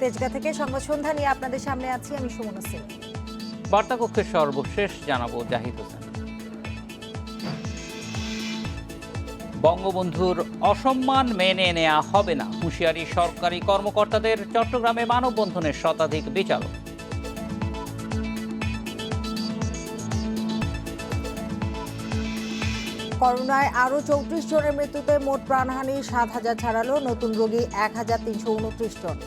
তেজগাঁ থেকে সংবাদ সন্ধ্যা নিয়ে আপনাদের সামনে আছি আমি সুমন হোসেন। বার্তা কক্ষের সর্বশেষ জানাবো জাহিদ হোসেন। বঙ্গবন্ধুর অসম্মান মেনে নেওয়া হবে না, হুঁশিয়ারি সরকারি কর্মকর্তাদের। চট্টগ্রামে মানববন্ধনের শতাধিক বিচারক। করোনায় আরও 34 জনের মৃত্যুতে মোট প্রাণহানি 7,000 ছাড়ালো, নতুন রোগী 1,329 জন।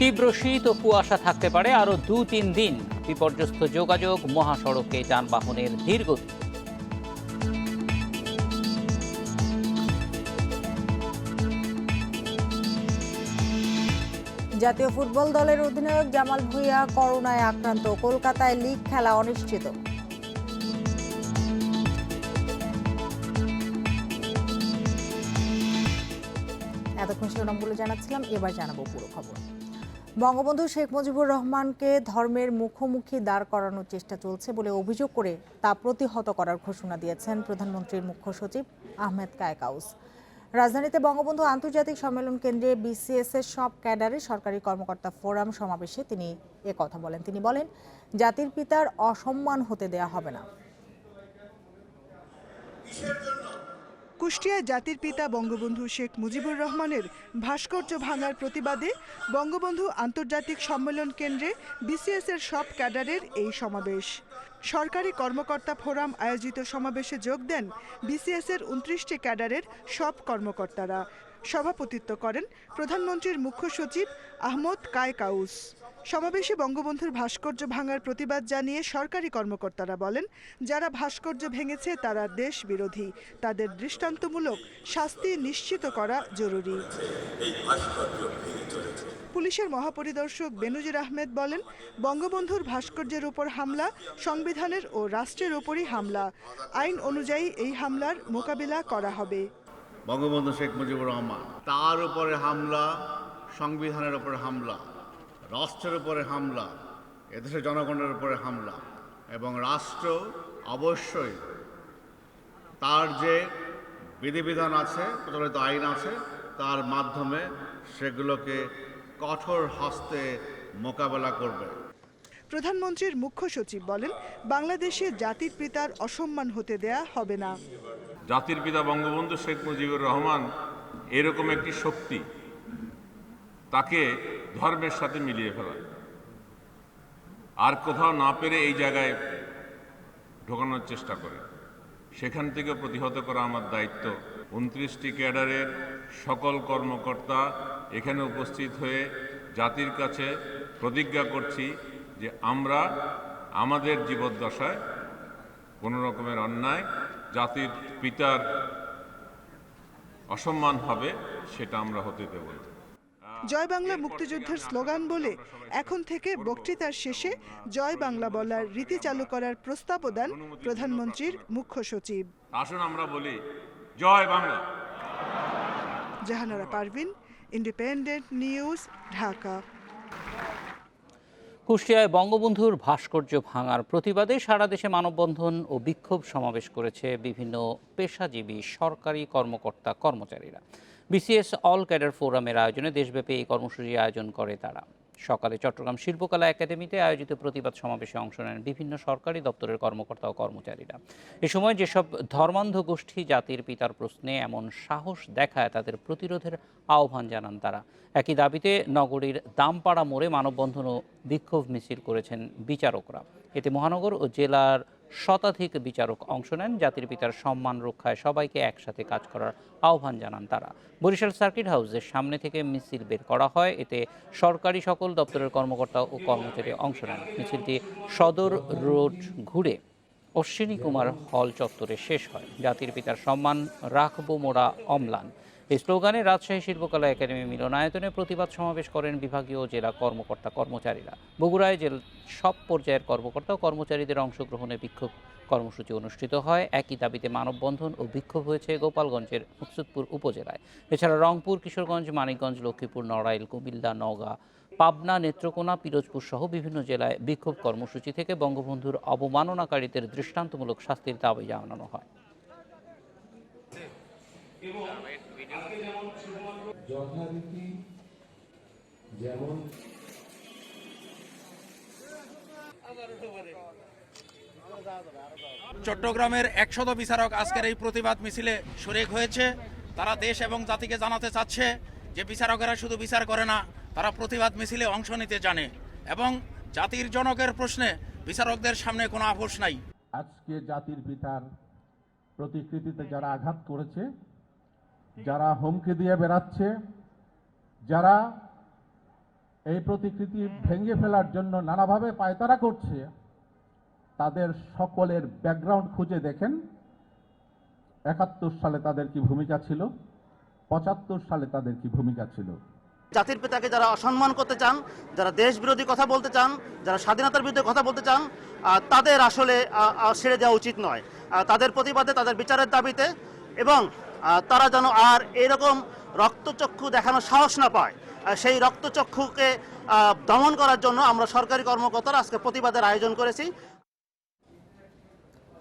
তীব্র শীত ও কুয়াশা থাকতে পারে আরও 2-3 দিন। বিপর্যস্ত যোগাযোগ, মহাসড়কে যানবাহনের ধীরগতি। জাতীয় ফুটবল দলের অধিনায়ক জামাল ভুঁইয়া করোনায় আক্রান্ত, কলকাতায় লিগ খেলা অনিশ্চিত। এতক্ষণ শিরোনামগুলো জানাচ্ছিলাম, এবার জানাবো পুরো খবর। বঙ্গবন্ধু শেখ মুজিবুর রহমানকে ধর্মের মুখোমুখি দাঁড় করানোর চেষ্টা চলছে বলে অভিযোগ করে তা প্রতিহত করার ঘোষণা দিয়েছেন প্রধানমন্ত্রীর মুখ্য সচিব আহমেদ কায়কাউস। রাজধানীতে বঙ্গবন্ধু আন্তর্জাতিক সম্মেলন কেন্দ্রে বিসিএস এর সব ক্যাডারে সরকারি কর্মকর্তা ফোরাম সমাবেশে তিনি কথা বলেন। তিনি বলেন, জাতির পিতার অসম্মান হতে দেয়া হবে না। কুষ্টিয়ায় জাতির পিতা বঙ্গবন্ধু শেখ মুজিবুর রহমানের ভাস্কর্য ভাঙার প্রতিবাদে বঙ্গবন্ধু আন্তর্জাতিক সম্মেলন কেন্দ্রে বিসিএস এর সব ক্যাডারের এই সমাবেশ। সরকারি কর্মকর্তা ফোরাম আয়োজিত সমাবেশে যোগ দেন বিসিএস এর 29টি ক্যাডারের সব কর্মকর্তারা। সভাপতিত্ব করেন প্রধানমন্ত্রীর মুখ্য সচিব আহমদ কায়কাউস। সমাবেশে বঙ্গবন্ধুর ভাস্কর্য ভাঙার প্রতিবাদ জানিয়ে সরকারি কর্মকর্তারা বলেন, যারা ভাস্কর্য ভেঙেছে তারা দেশ বিরোধী, তাদের দৃষ্টান্তমূলক শাস্তি নিশ্চিত করা জরুরি। পুলিশের মহাপরিদর্শক বেনজির আহমেদ বলেন, বঙ্গবন্ধুর ভাস্কর্যের উপর হামলা সংবিধানের ও রাষ্ট্রের উপরই হামলা। আইন অনুযায়ী এই হামলার মোকাবিলা করা হবে। বঙ্গবন্ধু শেখ মুজিবুর রহমান, তার উপরে হামলা, সংবিধানের উপরে হামলা, রাষ্ট্রের উপরে হামলা, এদেশের জনগণের উপরে হামলা, এবং রাষ্ট্র অবশ্যই তার যে বিধিবিধান আছে, প্রচলিত আইন আছে, তার মাধ্যমে সেগুলোকে কঠোর হস্তে মোকাবেলা করবে। প্রধানমন্ত্রীর মুখ্য সচিব বলেন, বাংলাদেশে জাতির পিতার অসম্মান হতে দেয়া হবে না। জাতির পিতা বঙ্গবন্ধু শেখ মুজিবুর রহমান এরকম একটি শক্তি, তাকে ধর্মের সাথে মিলিয়ে ফেলা, আর কোথাও না পেরে এই জায়গায় ঢোকানোর চেষ্টা করে, সেখান থেকে প্রতিহত করা আমার দায়িত্ব। 29টি ক্যাডারের সকল কর্মকর্তা এখানে উপস্থিত হয়ে জাতির কাছে প্রতিজ্ঞা করছি যে আমরা আমাদের জীবদ্দশায় কোনো রকমের অন্যায়, জাতির পিতার অসম্মান হবে, সেটা আমরা হতে দেব না। জয় বাংলা মুক্তিযুদ্ধের স্লোগান বলে এখন থেকে বক্তৃতার শেষে জয় বাংলা বলার রীতি চালু করার প্রস্তাবও দেন প্রধানমন্ত্রীর মুখ্য সচিব। আসুন আমরা বলি জয় বাংলা। Jahanara Parvin, independent news, Dhaka. কুষ্টিয়ায় বঙ্গবন্ধুর ভাস্কর্য ভাঙার প্রতিবাদে সারা দেশে মানববন্ধন ও বিক্ষোভ সমাবেশ করেছে বিভিন্ন পেশাজীবী সরকারি কর্মকর্তা কর্মচারীরা। বিসিএস অল ক্যাডার ফোরামের আয়োজনে দেশব্যাপী এই কর্মসূচি আয়োজন করে তারা। সকালে চট্টগ্রাম শিল্পকলা একাডেমিতে আয়োজিত প্রতিবাদ সমাবেশে অংশ নেন বিভিন্ন সরকারি দপ্তরের কর্মকর্তা ও কর্মচারীরা। এ সময় যেসব ধর্মান্ধ গোষ্ঠী জাতির পিতার প্রশ্নে এমন সাহস দেখায়, তাদের প্রতিরোধের আহ্বান জানান তারা। একই দাবিতে নগরীর দামপাড়া মোড়ে মানববন্ধন ও বিক্ষোভ মিছিল করেছেন বিচারকরা। এতে মহানগর ও জেলার শতাধিক বিচারক অংশ নেন। জাতির পিতার সম্মান রক্ষায় সবাইকে একসাথে কাজ করার আহ্বান জানান তারা। বরিশাল সার্কিট হাউসের সামনে থেকে মিছিল বের করা হয়। এতে সরকারি সকল দপ্তরের কর্মকর্তা ও কর্মচারী অংশ নেন। মিছিলটি সদর রোড ঘুরে অশ্বিনী কুমার হল চত্বরে শেষ হয়। জাতির পিতার সম্মান রাখবো মোরা অম্লান এই স্লোগানে রাজশাহী শিল্পকলা একাডেমি মিলনায়তনে প্রতিবাদ সমাবেশ করেন বিভাগীয় জেলা কর্মকর্তা কর্মচারীরা। বগুড়ায় সব পর্যায়ের কর্মকর্তা ও কর্মচারীদের অংশগ্রহণে বিক্ষোভ কর্মসূচি অনুষ্ঠিত হয়। একই দাবিতে মানববন্ধন ও বিক্ষোভ হয়েছে গোপালগঞ্জের মুকসুদপুর উপজেলায়। এছাড়া রংপুর, কিশোরগঞ্জ, মানিকগঞ্জ, লক্ষ্মীপুর, নড়াইল, কুমিল্লা, নওগাঁ, পাবনা, নেত্রকোনা, পিরোজপুর সহ বিভিন্ন জেলায় বিক্ষোভ কর্মসূচি থেকে বঙ্গবন্ধুর অবমাননাকারীদের দৃষ্টান্তমূলক শাস্তির দাবি জানানো হয়। যথারীতি যেমন চট্টগ্রামের 100 বিচারক আজকের এই প্রতিবাদ মিছিলে শরীক হয়েছে। তারা দেশ এবং জাতিকে জানাতে চাচ্ছে যে বিচারকেরা শুধু বিচার করে না, তারা প্রতিবাদ মিছিলে অংশ নিতে জানে এবং জাতির জনকের প্রশ্নে বিচারকদের সামনে কোনো আপোষ নাই। আজকে জাতির পিতার প্রতিকৃতিতে যারা আঘাত করেছে, যারা হুমকি দিয়ে বেড়াচ্ছে, যারা এই প্রতিকৃতি ভেঙে ফেলার জন্য নানাভাবে পায়তারা করছে, তাদের সকলের ব্যাকগ্রাউন্ড খুঁজে দেখেন। 71 সালে তাদের কি ভূমিকা ছিল, 75 সালে তাদের কি ভূমিকা ছিল। জাতির পিতাকে যারা অসম্মান করতে চান, যারা দেশ বিরোধী কথা বলতে চান, যারা স্বাধীনতার বিরুদ্ধে কথা বলতে চান, তাদের আসলে ছেড়ে দেওয়া উচিত নয়। তাদের প্রতিবাদে, তাদের বিচারের দাবিতে এবং তারা যেন আর এরকম রক্তচক্ষু দেখানোর সাহস না পায়, সেই রক্তচক্ষুকে দমন করার জন্য আমরা সরকারি কর্মকর্তারা আজকে প্রতিবাদের আয়োজন করেছি।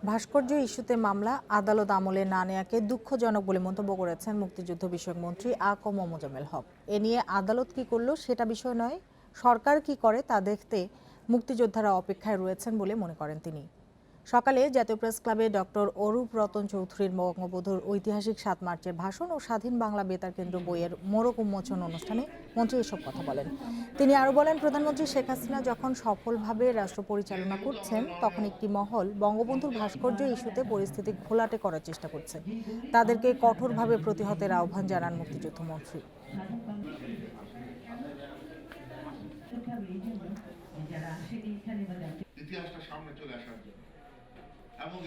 ভাস্কর্য ইস্যুতে মামলা আদালত আমলে না নেয়াকে দুঃখজনক বলে মন্তব্য করেছেন মুক্তিযুদ্ধ বিষয়ক মন্ত্রী আ.ক.ম মোজাম্মেল হক। এ নিয়ে আদালত কি করলো সেটা বিষয় নয়, সরকার কি করে তা দেখতে মুক্তিযোদ্ধারা অপেক্ষায় রয়েছেন বলে মনে করেন তিনি। সকালে জাতীয় প্রেস ক্লাবে ডক্টর অরূপ রতন চৌধুরীর বঙ্গবন্ধুর ঐতিহাসিক ৭ মার্চের ভাষণ ও স্বাধীন বাংলা বেতার কেন্দ্র বইয়ের মোড়ক উন্মোচন অনুষ্ঠানে মন্ত্রী এসব কথা বলেন। তিনি আরও বলেন, প্রধানমন্ত্রী শেখ হাসিনা যখন সফলভাবে রাষ্ট্র পরিচালনা করছেন, তখন একটি মহল বঙ্গবন্ধুর ভাস্কর্য ইস্যুতে পরিস্থিতি ঘোলাটে করার চেষ্টা করছে। তাদেরকে কঠোরভাবে প্রতিহতের আহ্বান জানান মুক্তিযুদ্ধ মন্ত্রী। ইতিহাসটা সামনে চলে আসার জন্য এবং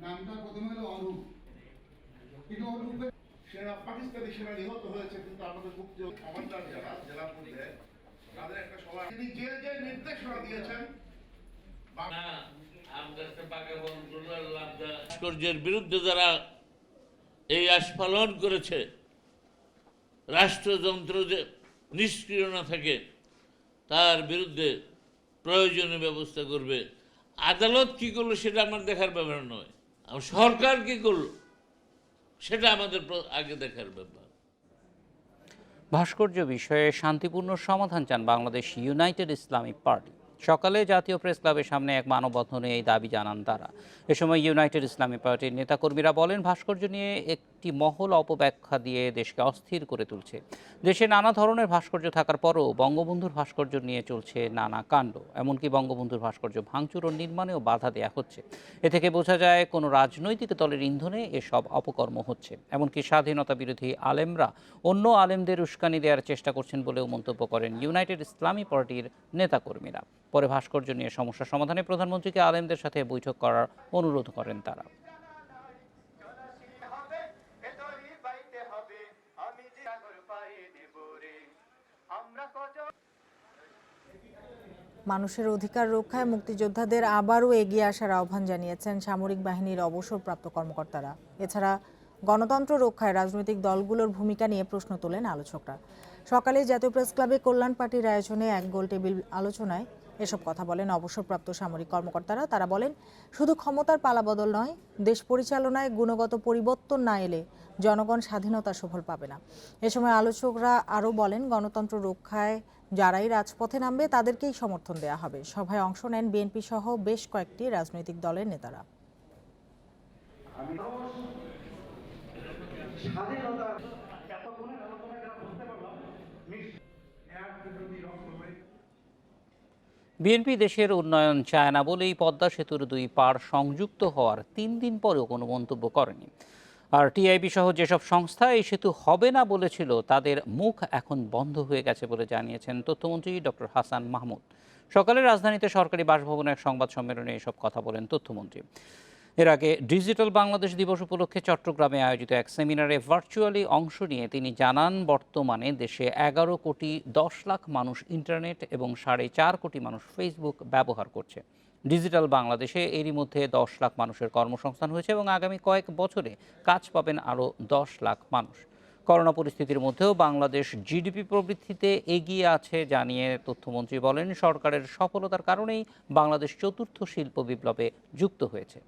নামটা প্রথমে হলো অরূপ, কিন্তু অরূপের সেনা পাকিস্তানি সেনা নিহত হয়েছে, কিন্তু আমাদের মুক্তি কমান্ডার যারা জেলার মধ্যে তাদের একটা সভা তিনি যে যে নির্দেশনা দিয়েছেন ভাস্কর্যের বিরুদ্ধে যারা এই আস্ফালন করেছে, রাষ্ট্রযন্ত্র যে নিষ্ক্রিয় না থাকে তার বিরুদ্ধে প্রয়োজনীয় ব্যবস্থা করবে। আদালত কি করলো সেটা আমার দেখার ব্যাপার নয়, সরকার কি করলো সেটা আমাদের আগে দেখার ব্যাপার। ভাস্কর্য বিষয়ে শান্তিপূর্ণ সমাধান চান বাংলাদেশ ইউনাইটেড ইসলামিক পার্টি। সকালে জাতীয় প্রেস ক্লাবের সামনে এক মানববন্ধনে এই দাবি জানান তারা। এ সময় ইউনাইটেড ইসলামিক পার্টির নেতাকর্মীরা বলেন, ভাস্কর্য নিয়ে একটি মহল অপব্যাখ্যা দিয়ে দেশকে অস্থির করে তুলছে। দেশে নানা ধরনের ভাস্কর্য থাকার পরও বঙ্গবন্ধুর ভাস্কর্য নিয়ে চলছে নানা কাণ্ড, এমনকি বঙ্গবন্ধুর ভাস্কর্য ভাঙচুর ও নির্মাণেও বাধা দেওয়া হচ্ছে। এ থেকে বোঝা যায় কোনো রাজনৈতিক দলের ইন্ধনে এসব অপকর্ম হচ্ছে। এমনকি স্বাধীনতা বিরোধী আলেমরা অন্য আলেমদের উস্কানি দেওয়ার চেষ্টা করছেন বলেও মন্তব্য করেন ইউনাইটেড ইসলামিক পার্টির নেতাকর্মীরা। পরে ভাস্কর্য নিয়ে সমস্যা সমাধানে প্রধানমন্ত্রীকে আলেমদের সাথে বৈঠক করার অনুরোধ করেন তারা। মানুষের অধিকার রক্ষায় মুক্তিযোদ্ধাদের আবারও এগিয়ে আসার আহ্বান জানিয়েছেন সামরিক বাহিনীর অবসরপ্রাপ্ত কর্মকর্তারা। এছাড়া গণতন্ত্র রক্ষায় রাজনৈতিক দলগুলোর ভূমিকা নিয়ে প্রশ্ন তোলেন আলোচকরা। সকালে জাতীয় প্রেস ক্লাবে কল্যাণ পার্টির আয়োজনে এক গোল টেবিল আলোচনায় এসব কথা বলেন অবসরপ্রাপ্ত সামরিক কর্মকর্তারা। তারা বলেন, শুধু ক্ষমতার পালাবদল নয়, দেশ পরিচালনায় গুণগত পরিবর্তন না এলে জনগণ স্বাধীনতার সুফল পাবে না। এ সময় আলোচকরা আরও বলেন, গণতন্ত্র রক্ষায় যারাই রাজপথে নামবে তাদেরকেই সমর্থন দেওয়া হবে। সভায় অংশ নেন বিএনপি সহ বেশ কয়েকটি রাজনৈতিক দলের নেতারা। বিএনপি দেশের উন্নয়ন চায় না বলেই পদ্মা সেতুর 2 পাড় সংযুক্ত হওয়ার 3 দিন পরেও কোনো মন্তব্য করেনি। আর টিআইবি সহ যেসব সংস্থা এই সেতু হবে না বলেছিল, তাদের মুখ এখন বন্ধ হয়ে গেছে বলে জানিয়েছেন তথ্যমন্ত্রী ডক্টর হাসান মাহমুদ। সকালে রাজধানীতে সরকারি বাসভবনে এক সংবাদ সম্মেলনে এসব কথা বলেন তথ্যমন্ত্রী। এর আগে ডিজিটাল বাংলাদেশ দিবস উপলক্ষে চট্টগ্রামে আয়োজিত এক সেমিনারে ভার্চুয়ালি অংশ নিয়ে তিনি জানান, বর্তমানে দেশে 11 কোটি 10 লাখ মানুষ ইন্টারনেট এবং 4.5 কোটি মানুষ ফেসবুক ব্যবহার করছে। ডিজিটাল বাংলাদেশে এরই মধ্যে 10 লাখ মানুষের কর্মসংস্থান হয়েছে এবং আগামী কয়েক বছরে কাজ পাবেন আরও 10 লাখ মানুষ। করোনা পরিস্থিতির মধ্যেও বাংলাদেশ জিডিপি প্রবৃদ্ধিতে এগিয়ে আছে জানিয়ে তথ্যমন্ত্রী বলেন, সরকারের সফলতার কারণেই বাংলাদেশ চতুর্থ শিল্প বিপ্লবে যুক্ত হয়েছে।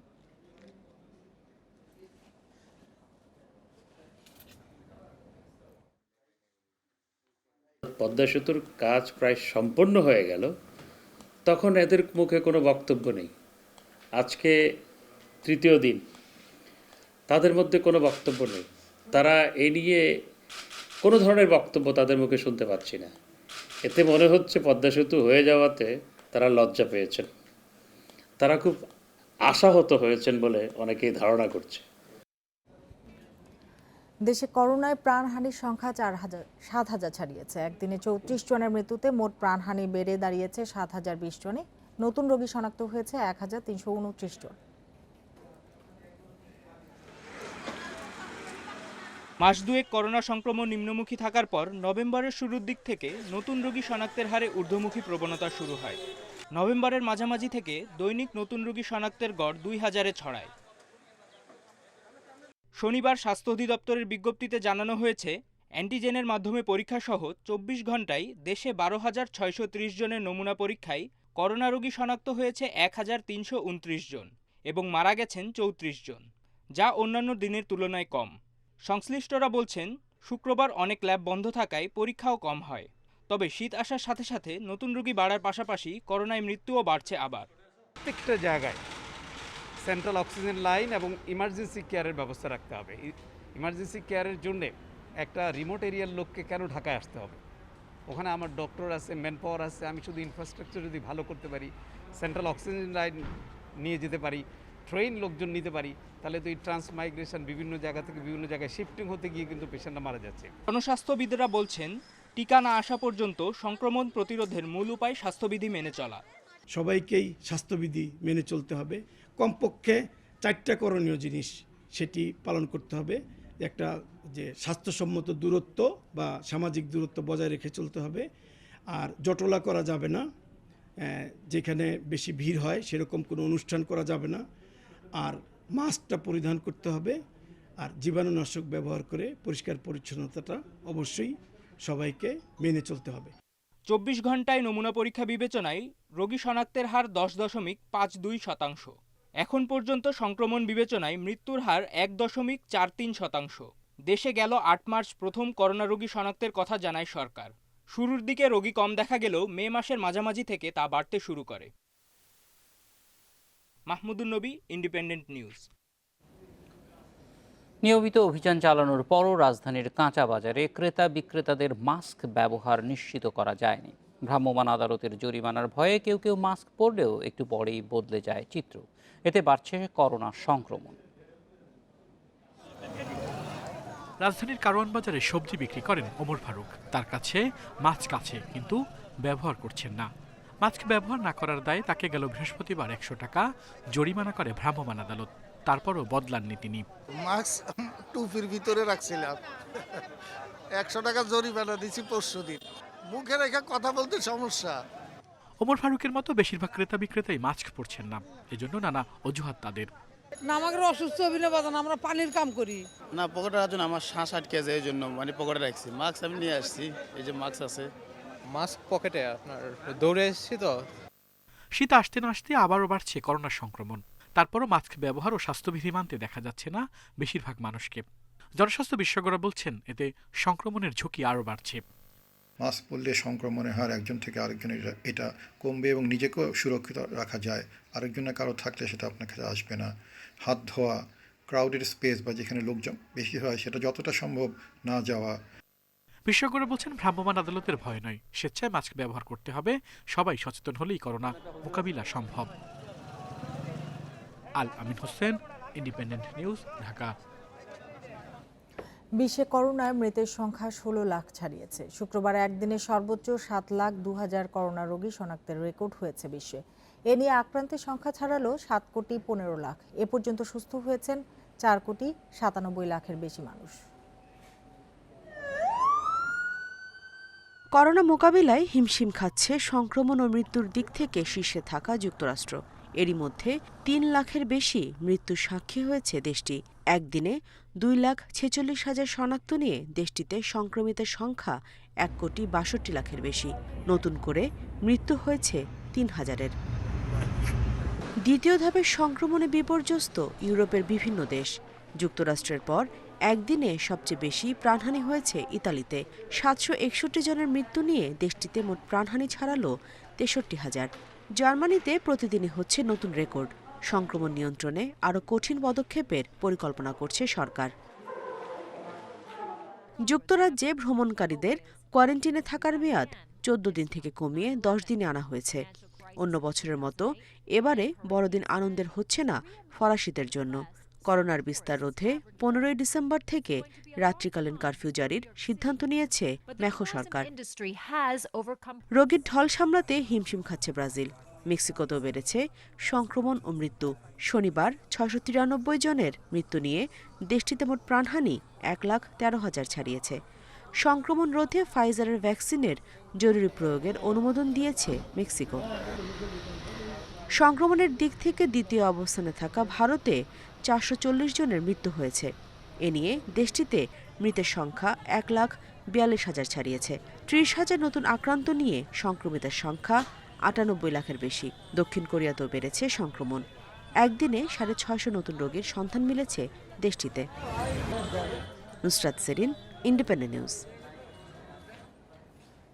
পদ্মা সেতুর কাজ প্রায় সম্পন্ন হয়ে গেল, তখন এদের মুখে কোনো বক্তব্য নেই। আজকে তৃতীয় দিন, তাদের মধ্যে কোনো বক্তব্য নেই। তারা এ নিয়ে কোনো ধরনের বক্তব্য তাদের মুখে শুনতে পাচ্ছি না। এতে মনে হচ্ছে পদ্মা সেতু হয়ে যাওয়াতে তারা লজ্জা পেয়েছেন, তারা খুব আশাহত হয়েছেন বলে অনেকেই ধারণা করছে। দেশে করোনায় প্রাণহানির সংখ্যা 7,000 ছাড়িয়েছে। একদিনে 34 জনের মৃত্যুতে মোট প্রাণহানি বেড়ে দাঁড়িয়েছে 7,020 জনে। নতুন রোগী শনাক্ত হয়েছে 1,329 জন। মাস দুয়েক করোনা সংক্রমণ নিম্নমুখী থাকার পর নভেম্বরের শুরুর দিক থেকে নতুন রোগী শনাক্তের হারে ঊর্ধ্বমুখী প্রবণতা শুরু হয়। নভেম্বরের মাঝামাঝি থেকে দৈনিক নতুন রোগী শনাক্তের গড় 2,000-এ ছড়ায়। শনিবার স্বাস্থ্য অধিদপ্তরের বিজ্ঞপ্তিতে জানানো হয়েছে, অ্যান্টিজেনের মাধ্যমে পরীক্ষাসহ 24 ঘণ্টায় দেশে 12,630 জনের নমুনা পরীক্ষায় করোনা রোগী শনাক্ত হয়েছে 1,329 জন এবং মারা গেছেন 34 জন, যা অন্যান্য দিনের তুলনায় কম। সংশ্লিষ্টরা বলছেন, শুক্রবার অনেক ল্যাব বন্ধ থাকায় পরীক্ষাও কম হয়। তবে শীত আসার সাথে সাথে নতুন রোগী বাড়ার পাশাপাশি করোনায় মৃত্যুও বাড়ছে আবার। প্রত্যেকটা জায়গায় সেন্ট্রাল অক্সিজেন লাইন এবং ইমার্জেন্সি কেয়ারের ব্যবস্থা রাখতে হবে। ইমার্জেন্সি কেয়ারের জন্যে একটা রিমোট এরিয়ার লোককে কেন ঢাকায় আসতে হবে? ওখানে আমার ডক্টর আছে, ম্যান পাওয়ার আছে। আমি শুধু ইনফ্রাস্ট্রাকচার যদি ভালো করতে পারি, সেন্ট্রাল অক্সিজেন লাইন নিয়ে যেতে পারি, ট্রেন লোকজন নিতে পারি, তাহলে তো এই ট্রান্সমাইগ্রেশন বিভিন্ন জায়গা থেকে বিভিন্ন জায়গায় শিফটিং হতে গিয়ে কিন্তু পেশেন্টরা মারা যাচ্ছে। জনস্বাস্থ্যবিদরা বলছেন, টিকা না আসা পর্যন্ত সংক্রমণ প্রতিরোধের মূল উপায় স্বাস্থ্যবিধি মেনে চলা। সবাইকেই স্বাস্থ্যবিধি মেনে চলতে হবে। কমপক্ষে 4টা করণীয় জিনিস সেটি পালন করতে হবে। একটা যে স্বাস্থ্যসম্মত দূরত্ব বা সামাজিক দূরত্ব বজায় রেখে চলতে হবে। আর জটলা করা যাবে না, যেখানে বেশি ভিড় হয় সেরকম কোনো অনুষ্ঠান করা যাবে না। আর মাস্কটা পরিধান করতে হবে। আর জীবাণুনাশক ব্যবহার করে পরিষ্কার পরিচ্ছন্নতাটা অবশ্যই সবাইকে মেনে চলতে হবে। 24 ঘণ্টায় নমুনা পরীক্ষা বিবেচনায় রোগী শনাক্তের হার 10.52%। এখন পর্যন্ত সংক্রমণ বিবেচনায় মৃত্যুর হার 1.43%। দেশে গেল 8 মার্চ প্রথম করোনা রোগী শনাক্তের কথা জানায় সরকার। শুরুর দিকে রোগী কম দেখা গেলেও মে মাসের মাঝামাঝি থেকে তা বাড়তে শুরু করে। মাহমুদুন নবী, ইন্ডিপেন্ডেন্ট নিউজ। নিয়মিত অভিযান চালানোর পরও রাজধানীর কাঁচা বাজারে ক্রেতা বিক্রেতাদের মাস্ক ব্যবহার নিশ্চিত করা যায়নি। ভ্রাম্যমাণ আদালতের জরিমানার ভয়ে কেউ কেউ মাস্ক পরলেও একটু পরেই বদলে যায় চিত্র। এতে বাড়ছে করোনা সংক্রমণ। রাজধানীর কারওয়ান বাজারে সবজি বিক্রি করেন ওমর ফারুক। তার কাছে মাস্ক আছে, কিন্তু ব্যবহার করছেন না। মাস্ক ব্যবহার না করার দায়ে তাকে গেল বৃহস্পতিবার 100 টাকা জরিমানা করে ভ্রাম্যমাণ আদালত। তারপরও বদলাননি তিনি। মাস্ক টুপির ভিতরে রাখছিলাম, 100 টাকা জরিমানা দিচ্ছি পরশুদিন। মুখে রেখে কথা বলতে সমস্যা। ওমর ফারুকের মতো বেশিরভাগ ক্রেতা বিক্রেতাই মাস্ক পরছেন না, এজন্য নানা অজুহাত তাদের। না, আমাদের অসুস্থ অভিনয় বাজান, আমরা পানির কাম করি না, পকেটে রাখুন, আমার শ্বাস আটকে যায়, এই জন্য মানে পকেটে রাখছি। মাস্ক আমি নিয়ে আসছি, এই যে মাস্ক আছে। মাস্ক পকেটে আপনার দৌড়ে এসেছি তো। শীত আসতে না আসতে আবারও বাড়ছে করোনা সংক্রমণ। তারপরও মাস্ক ব্যবহার ও স্বাস্থ্যবিধি মানতে দেখা যাচ্ছে না বেশিরভাগ মানুষকে। জনস্বাস্থ্য বিশেষজ্ঞরা বলছেন, এতে সংক্রমণের ঝুঁকি আরও বাড়ছে। মাস্ক পরলে সংক্রমণের হার একজন থেকে আরেকজনের এটা কমবে এবং নিজেকেও সুরক্ষিত রাখা যায়। আরেকজনের কারো থাকলে সেটা আপনার কাছে আসবে না। হাত ধোয়া, ক্রাউডেড স্পেস বা যেখানে লোকজন বেশি হয় সেটা যতটা সম্ভব না যাওয়া। বিশেষজ্ঞরা বলছেন, ভ্রাম্যমাণ আদালতের ভয় নয়, স্বেচ্ছায় মাস্ক ব্যবহার করতে হবে। সবাই সচেতন হলেই করোনা মোকাবিলা সম্ভব। আল আমিন হোসেন, ইন্ডিপেন্ডেন্ট নিউজ, ঢাকা। বিশ্বে করোনায় মৃতের সংখ্যা 16 লাখ ছাড়িয়েছে। শুক্রবার একদিনে সর্বোচ্চ 7,02,000 করোনা রোগী শনাক্তের রেকর্ড হয়েছে বিশ্বে। এ নিয়ে আক্রান্তের সংখ্যা ছাড়ালো 7,15,00,000। এ পর্যন্ত সুস্থ হয়েছেন 4,97,00,000-এর বেশি মানুষ। করোনা মোকাবিলায় হিমশিম খাচ্ছে সংক্রমণ ও মৃত্যুর দিক থেকে শীর্ষে থাকা যুক্তরাষ্ট্র। এরই মধ্যে ৩ লাখের বেশি মৃত্যুর সাক্ষী হয়েছে দেশটি। একদিনে 2,46,000 শনাক্ত নিয়ে দেশটিতে সংক্রমিতের সংখ্যা 1,62,00,000-এর বেশি। নতুন করে মৃত্যু হয়েছে 3,000-এর। দ্বিতীয় ধাপের সংক্রমণে বিপর্যস্ত ইউরোপের বিভিন্ন দেশ। যুক্তরাষ্ট্রের পর একদিনে সবচেয়ে বেশি প্রাণহানি হয়েছে ইতালিতে। 761 জনের মৃত্যু নিয়ে দেশটিতে মোট প্রাণহানি ছাড়ালো 63,000। জার্মানিতে প্রতিদিনই হচ্ছে নতুন রেকর্ড। সংক্রমণ নিয়ন্ত্রণে আরও কঠিন পদক্ষেপের পরিকল্পনা করছে সরকার। যুক্তরাজ্যে ভ্রমণকারীদের কোয়ারেন্টিনে থাকার মেয়াদ 14 দিন থেকে কমিয়ে 10 দিনে আনা হয়েছে। অন্য বছরের মতো এবারে বড়দিন আনন্দের হচ্ছে না ফরাসিদের জন্য। করোনার বিস্তার রোধে 15 ডিসেম্বর থেকে রাত্রিকালীন কারফিউ জারির সিদ্ধান্ত নিয়েছে মেখো সরকার। রোগীর ঢল সামলাতে হিমশিম খাচ্ছে ব্রাজিল। মেক্সিকোতেও বেড়েছে সংক্রমণ ও মৃত্যু। শনিবার 693 জনের মৃত্যু নিয়ে দেশটিতে মোট প্রাণহানি 1,13,000 ছাড়িয়েছে। সংক্রমণ রোধে ফাইজারের ভ্যাকসিনের জরুরি প্রয়োগের অনুমোদন দিয়েছে মেক্সিকো। সংক্রমণের দিক থেকে দ্বিতীয় অবস্থানে থাকা ভারতে 440 জনের মৃত্যু হয়েছে। এ নিয়ে দেশটিতে মৃতের সংখ্যা 1,42,000 ছাড়িয়েছে। 30,000 নতুন আক্রান্ত নিয়ে সংক্রমিতের সংখ্যা 98 লাখের বেশি। দক্ষিণ কোরিয়াতেও বেড়েছে সংক্রমণ। একদিনে 650 নতুন রোগীর সন্ধান মিলেছে দেশটিতে। Nusrat Serin, Independent News.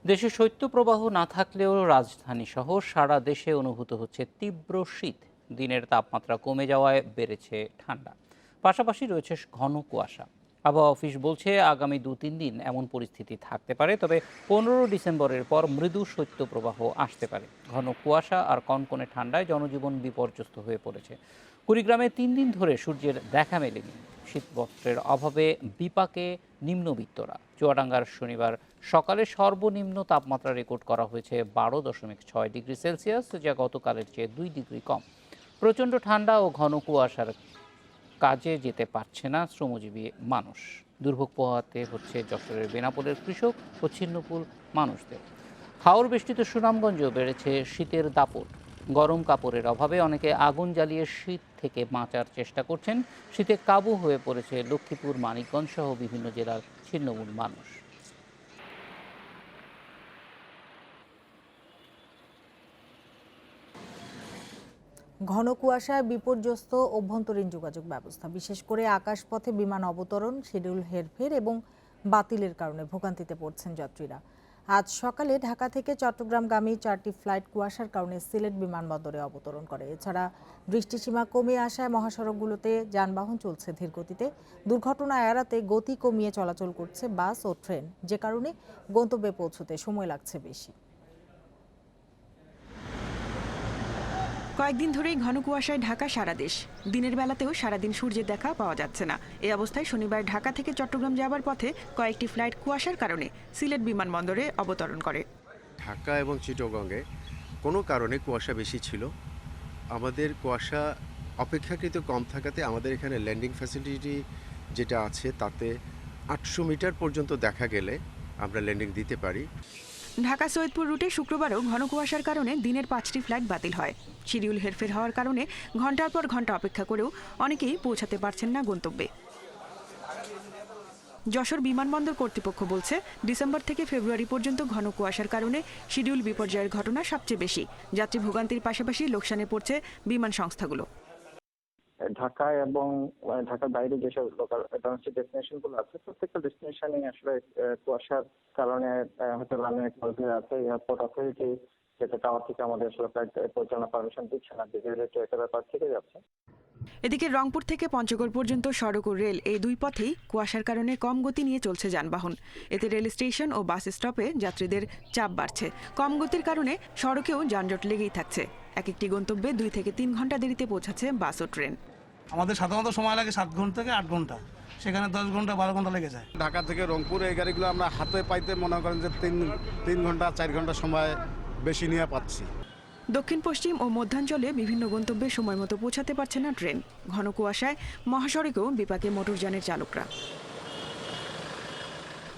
দেশে শৈত্যপ্রবাহ না থাকলেও রাজধানী সহ সারা দেশে অনুভূত হচ্ছে তীব্র শীত। দিনের তাপমাত্রা কমে যাওয়ায় বেড়েছে ঠান্ডা, পাশাপাশি রয়েছে ঘন কুয়াশা। আবহাওয়া অফিস বলছে আগামী 2-3 দিন এমন পরিস্থিতি থাকতে পারে, তবে 15 ডিসেম্বরের পর মৃদু শৈত্যপ্রবাহ আসতে পারে। ঘন কুয়াশা আর কনকনে ঠান্ডায় জনজীবন বিপর্যস্ত হয়ে পড়েছে। কুড়িগ্রামে 3 দিন ধরে সূর্যের দেখা মেলেনি। শীতবস্ত্রের অভাবে বিপাকে নিম্নবিত্তরা। চুয়াডাঙ্গার শনিবার সকালে সর্বনিম্ন তাপমাত্রা রেকর্ড করা হয়েছে 12.6 ডিগ্রি সেলসিয়াস, যা গতকালের চেয়ে 2 ডিগ্রি কম। প্রচণ্ড ঠান্ডা ও ঘন কুয়াশার কাজে যেতে পারছে না শ্রমজীবী মানুষ। দুর্ভোগ পোহাতে হচ্ছে যশোরের বেনাপোলের কৃষক ও ছিন্নকুল মানুষদের। হাওর বেষ্টিত সুনামগঞ্জেও বেড়েছে শীতের দাপট। গরম কাপড়ের অভাবে অনেকে আগুন জ্বালিয়ে শীত থেকে বাঁচার চেষ্টা করছেন। শীতে কাবু হয়ে পড়েছে লক্ষ্মীপুর, মানিকগঞ্জ সহ বিভিন্ন জেলার ছিন্নমূল মানুষ। ঘন কুয়াশায় বিপর্যস্ত অভ্যন্তরীণ যোগাযোগ ব্যবস্থা, বিশেষ করে আকাশপথে বিমান অবতরণ, শিডিউল হেরফের এবং বাতিলের কারণে ভোগান্তিতে পড়ছেন যাত্রীরা। আজ সকালে ঢাকা থেকে চট্টগ্রামগামী 4টি ফ্লাইট কুয়াশার কারণে সিলেট বিমানবন্দরে অবতরণ করে। এছাড়া বৃষ্টিসীমা কমে আসায় মহাসড়কগুলোতে যানবাহন চলছে ধীর গতিতে। দুর্ঘটনা এড়াতে গতি কমিয়ে চলাচল করছে বাস ও ট্রেন, যে কারণে গন্তব্যে পৌঁছতে সময় লাগছে বেশি। কয়েকদিন ধরেই ঘন কুয়াশায় ঢাকা সারা দেশ। দিনের বেলাতেও সারাদিন সূর্যের দেখা পাওয়া যাচ্ছে না। এই অবস্থায় শনিবার ঢাকা থেকে চট্টগ্রাম যাবার পথে কয়েকটি ফ্লাইট কুয়াশার কারণে সিলেট বিমানবন্দরে অবতরণ করে। ঢাকা এবং চিটাগংয়ে কোনো কারণে কুয়াশা বেশি ছিল। আমাদের কুয়াশা অপেক্ষাকৃত কম থাকাতে আমাদের এখানে ল্যান্ডিং ফ্যাসিলিটি যেটা আছে তাতে 800 মিটার পর্যন্ত দেখা গেলে আমরা ল্যান্ডিং দিতে পারি। ঢাকা সৈয়দপুর রুটে শুক্রবারও ঘন কুয়াশার কারণে দিনের 5টি ফ্লাইট বাতিল হয়। শিডিউল হেরফের হওয়ার কারণে ঘন্টার পর ঘন্টা অপেক্ষা করেও অনেকেই পৌঁছাতে পারছেন না গন্তব্যে। যশোর বিমানবন্দর কর্তৃপক্ষ বলছে, ডিসেম্বর থেকে ফেব্রুয়ারি পর্যন্ত ঘন কুয়াশার কারণে শিডিউল বিপর্যয়ের ঘটনা সবচেয়ে বেশি। যাত্রী ভোগান্তির পাশাপাশি লোকসানে পড়ছে বিমান সংস্থাগুলো। ঢাকা এবং ঢাকার বাইরে যেসব লোকাল ডোমেস্টিক ডেস্টিনেশনগুলো আছে, প্রত্যেকটা ডেস্টিনেশনে আসলে কুয়াশার কারণে হয়তো রানওয়ে ক্লোজ হয়ে আছে। এয়ারপোর্ট অথরিটি যেটা টাওয়ার থেকে আমাদের আসলে ফ্লাইট পরিচালনা পারমিশন দিচ্ছে না, যেহেতু এটা ব্যাপার থেকে যাচ্ছে। এদিকে রংপুর থেকে পঞ্চগড় পর্যন্ত সড়ক ও রেল এই দুই পথেই কুয়াশার কারণে কম গতি নিয়ে চলছে যানবাহন। এতে রেল স্টেশন ও বাস স্টপে যাত্রীদের চাপ বাড়ছে। কম গতির কারণে সড়কেও যানজট লেগেই থাকছে। এক একটি গন্তব্যে 2 থেকে 3 ঘন্টা দেরিতে পৌঁছাচ্ছে বাস ও ট্রেন। আমাদের সাধারণত সময় লাগে 7 ঘন্টা থেকে 8 ঘন্টা, সেখানে 10 ঘন্টা 12 ঘন্টা লেগে যায়। ঢাকা থেকে রংপুর এই গাড়িগুলো আমরা হাতে পাইতে মনে করেন যে 3 ঘন্টা 4 ঘন্টা সময় বেশি নিয়ে পাচ্ছি। দক্ষিণ পশ্চিম ও মধ্যাঞ্চলে বিভিন্ন গন্তব্যে সময় মতো পৌঁছাতে পারছে না ট্রেন। ঘন কুয়াশায় মহাসড়কেও বিপাকে মোটরযানের চালকরা।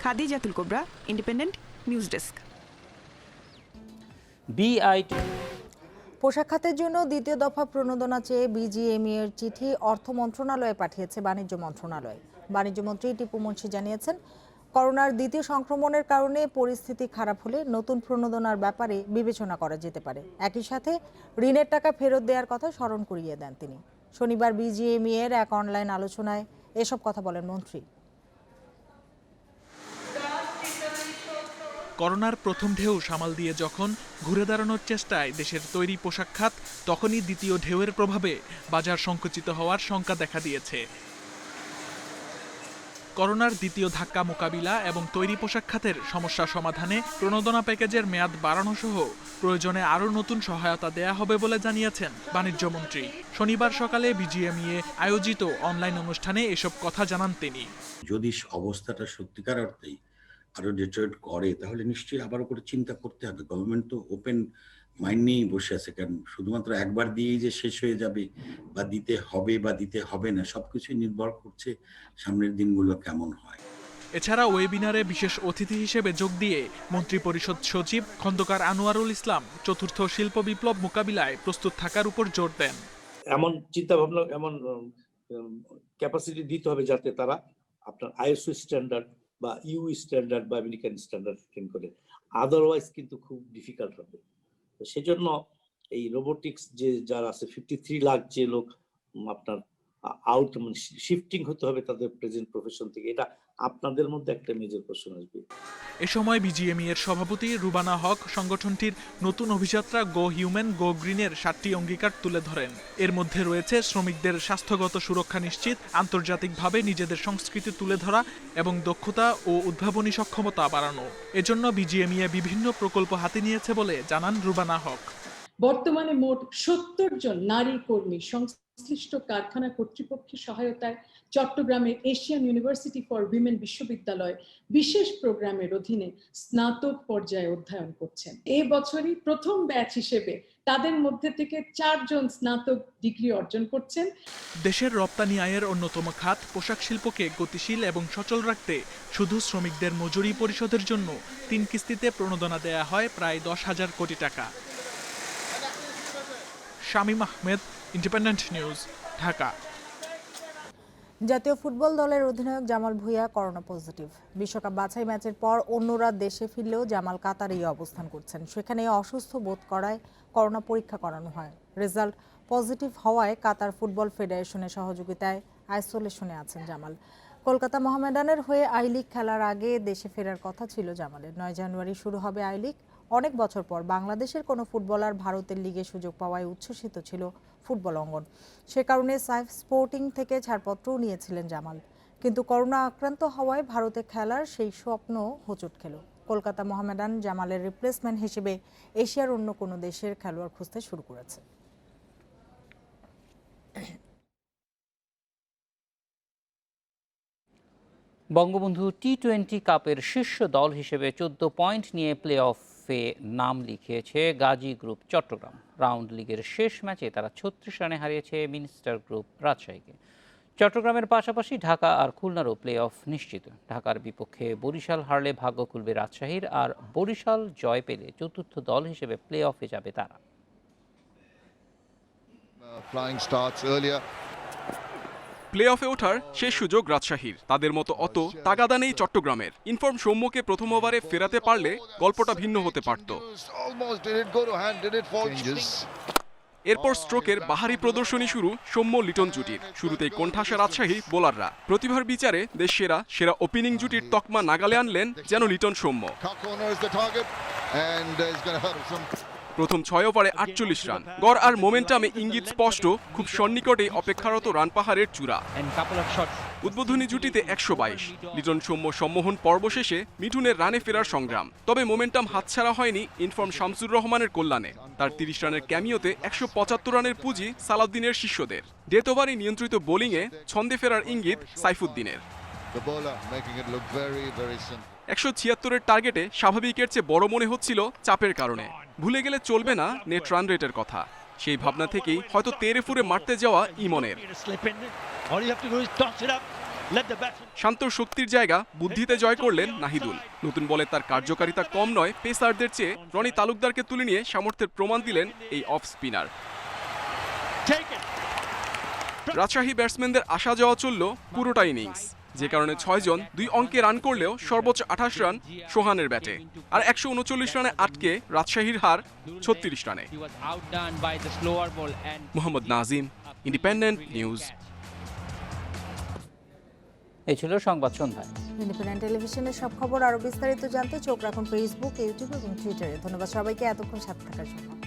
খাদিজাতুল কোবরা, ইন্ডিপেন্ডেন্ট নিউজ ডেস্ক। পোশাক খাতের জন্য দ্বিতীয় দফা প্রণোদনা চেয়ে বিজিএমইএ এর চিঠি অর্থ মন্ত্রণালয়ে পাঠিয়েছে বাণিজ্য মন্ত্রণালয়। বাণিজ্যমন্ত্রী টিপু মুন্সি জানিয়েছেন, করোনার দ্বিতীয় সংক্রমণের কারণে পরিস্থিতি খারাপ হলে নতুন প্রণোদনার ব্যাপারে বিবেচনা করা যেতে পারে। একই সাথে ঋণের টাকা ফেরত দেওয়ার কথা স্মরণ করিয়ে দেন তিনি। শনিবার বিজিএমইএ এর এক অনলাইন আলোচনায় এসব কথা বলেন মন্ত্রী। করোনার প্রথম ঢেউ সামাল দিয়ে যখন ঘুরে দাঁড়ানোর চেষ্টায় দেশের তৈরি পোশাক খাত, তখনই দ্বিতীয় ঢেউয়ের প্রভাবে বাজার সংকুচিত হওয়ার শঙ্কা দেখা দিয়েছে। করোনার দ্বিতীয় ধাক্কা মোকাবিলা এবং তৈরি পোশাক খাতের সমস্যা সমাধানে প্রণোদনা প্যাকেজের মেয়াদ বাড়ানো সহ প্রয়োজনে আরও নতুন সহায়তা দেয়া হবে বলে জানিয়েছেন বাণিজ্যমন্ত্রী। শনিবার সকালে বিজিএমইএ আয়োজিত অনলাইন অনুষ্ঠানে এসব কথা জানান তিনি। যদি অবস্থাটা সত্যিকার অর্থেই আরো ডিটেরিওরেট করে তাহলে নিশ্চয়ই আবার করে চিন্তা করতে হবে। গভর্নমেন্ট তো ওপেন মাইন্ড নিয়েই বসে আছে, কারণ শুধুমাত্র একবার দিয়েই যে শেষ হয়ে যাবে বা দিতে হবে বা দিতে হবে না, সবকিছুই নির্ভর করছে সামনের দিনগুলো কেমন হয়। এছাড়া ওয়েবিনারে বিশেষ অতিথি হিসেবে যোগ দিয়ে মন্ত্রিপরিষদ সচিব খন্দকার আনোয়ারুল ইসলাম চতুর্থ শিল্প বিপ্লব মোকাবিলায় প্রস্তুত থাকার উপর জোর দেন। এমন চিন্তা ভাবনা, এমন ক্যাপাসিটি দিতে হবে যাতে তারা আপনার আইএসও স্ট্যান্ডার্ড বা ইউ স্ট্যান্ডার্ড বা আমেরিকান স্ট্যান্ডার্ড মেনটেন করে, আদারওয়াইজ কিন্তু খুব ডিফিকাল্ট হবে। তো সেজন্য এই রোবোটিক্স যে যারা আছে 53 লাখ যে লোক আপনার আউট মানে শিফটিং হতে হবে তাদের প্রেজেন্ট প্রফেশন থেকে, এটা আপনাদের মধ্যে একটা মেজর কোশ্চেন আসবে। এ সময় বিজিএমইএ এর সভাপতি রুবানা হক সংগঠনটির নতুন অভিযাত্রা গো হিউম্যান গো গ্রিনের 7টি অঙ্গীকার তুলে ধরেন। এর মধ্যে রয়েছে শ্রমিকদের স্বাস্থ্যগত সুরক্ষা নিশ্চিত, আন্তর্জাতিকভাবে নিজেদের সংস্কৃতি তুলে ধরা এবং দক্ষতা ও উদ্ভাবনী সক্ষমতা বাড়ানো। এজন্য বিজিএমইএ বিভিন্ন প্রকল্প হাতে নিয়েছে বলে জানান রুবানা হক। বর্তমানে মোট 70 জন নারী কর্মী সংশ্লিষ্ট কারখানা কর্তৃপক্ষের সহায়তায় চট্টগ্রামের এশিয়ান ইউনিভার্সিটি ফর উইমেন বিশ্ববিদ্যালয় বিশেষ প্রোগ্রামের অধীনে স্নাতক পর্যায়ে অধ্যয়ন করছেন। এই বছরই প্রথম ব্যাচ হিসেবে তাদের মধ্যে থেকে 4 জন স্নাতক ডিগ্রি অর্জন করছেন। দেশের রপ্তানি আয়ের অন্যতম খাত পোশাক শিল্পকে গতিশীল এবং সচল রাখতে শুধু শ্রমিকদের মজুরি পরিশোধের জন্য 3 কিস্তিতে প্রণোদনা দেয়া হয় প্রায় 10,000 কোটি টাকা। Shamim Ahmed, independent news, Dhaka. জাতীয় ফুটবল দলের অধিনায়ক জামাল ভুঁইয়া করোনা পজিটিভ। বিশ্বকাপ বাছাই ম্যাচের পর অন্যরা দেশে ফিরলেও জামাল কাতারেই অবস্থান করছেন। সেখানে অসুস্থ বোধ করায় করোনা পরীক্ষা করানো হয়। রেজাল্ট পজিটিভ হওয়ায় কাতার ফুটবল ফেডারেশনের সহযোগিতায় আইসোলেশনে আছেন জামাল। কলকাতা মোহামেডানের হয়ে আই লিগ খেলার আগে দেশে ফেরার কথা ছিল জামালের। 9 জানুয়ারি শুরু হবে আই লিগ। অনেক বছর পর বাংলাদেশের কোনো ফুটবলার ভারতের লিগে সুযোগ পাওয়ায় উচ্ছ্বসিত ছিল ফুটবল অঙ্গন। সে কারণে সাইফ স্পোর্টিং থেকে ছাড়পত্রও নিয়েছিলেন জামাল। কিন্তু করোনা আক্রান্ত হওয়ায় ভারতে খেলার সেই স্বপ্ন হোঁচট খেল। কলকাতা মোহামেডান জামালের রিপ্লেসমেন্ট হিসেবে এশিয়ার অন্য কোনো দেশের খেলোয়াড় খুঁজতে শুরু করেছে। বঙ্গবন্ধু টি-20 কাপের শীর্ষ দল হিসেবে 14 পয়েন্ট নিয়ে প্লে অফে নাম লিখিয়েছে গাজী গ্রুপ চট্টগ্রাম। রাউন্ড লিগের শেষ ম্যাচে তারা 36 রানে হারিয়েছে মিনিস্টার গ্রুপ রাজশাহীকে। চট্টগ্রামের পাশাপাশি ঢাকা আর খুলনারও প্লে অফ নিশ্চিত। ঢাকার বিপক্ষে বরিশাল হারলে ভাগ্য খুলবে রাজশাহীর, আর বরিশাল জয় পেলে চতুর্থ দল হিসেবে প্লে অফে যাবে তারা। প্লে অফে ওঠার শেষ সুযোগ রাজশাহীর, তাদের মতো অত তাগাদা নেই চট্টগ্রামের। ইনফর্ম সৌম্যকে প্রথম ওভারে ফেরাতে পারলে গল্পটা ভিন্ন হতে পারত। এরপর স্ট্রোকের বাহারি প্রদর্শনী শুরু সৌম্য লিটন জুটির। শুরুতেই কোণঠাসা রাজশাহী বোলাররা। প্রতিভার বিচারে দেশ সেরা ওপেনিং জুটির তকমা নাগালে আনলেন যেন লিটন সৌম্য। প্রথম 6 ওভারে 48 রান, গড় আর মোমেন্টামে ইঙ্গিত স্পষ্ট, খুব সন্নিকটে অপেক্ষারত রান পাহাড়ের চূড়া। উদ্বোধনী জুটিতে 122। লিটন সৌম্য সম্মোহন পর্ব শেষে মিঠুনের রানে ফেরার সংগ্রাম। তবে মোমেন্টাম হাতছাড়া হয়নি ইনফর্ম শামসুর রহমানের কল্যাণে। তার 30 রানের ক্যামিওতে 175 রানের পুঁজি সালাউদ্দিনের শিষ্যদের। ডেথ ওভারে নিয়ন্ত্রিত বোলিংয়ে ছন্দে ফেরার ইঙ্গিত সাইফুদ্দিনের। 176-এর টার্গেটে স্বাভাবিকের চেয়ে বড় মনে হচ্ছিল চাপের কারণে। ভুলে গেলে চলবে না নেট রান রেটের কথা। সেই ভাবনা থেকেই হয়তো তেরে ফুরে মারতে যাওয়া ইমনের। শান্ত শক্তির জায়গা বুদ্ধিতে জয় করলেন নাহিদুল। নতুন বলে তার কার্যকারিতা কম নয় পেসারদের চেয়ে। রনি তালুকদারকে তুলে নিয়ে সামর্থ্যের প্রমাণ দিলেন এই অফ স্পিনার। রাজশাহী ব্যাটসম্যানদের আসা যাওয়া চলল পুরোটা ইনিংস, যে কারণে 6 জন 2 অঙ্কে রান করলেও সর্বোচ্চ 28 রান সোহানের ব্যাটে, আর 139 রানে আটকে রাজশাহীর হার 36 রানে। Mohammad Nazim, independent news. এই ছিল সংবাদ সন্ধ্যায়। ইন্ডিপেন্ডেন্ট টেলিভিশনের সব খবর আরো বিস্তারিত জানতে চোখ রাখুন ফেসবুক, ইউটিউব এবং টুইটারে। ধন্যবাদ সবাইকে এতক্ষণ সাথে থাকার জন্য।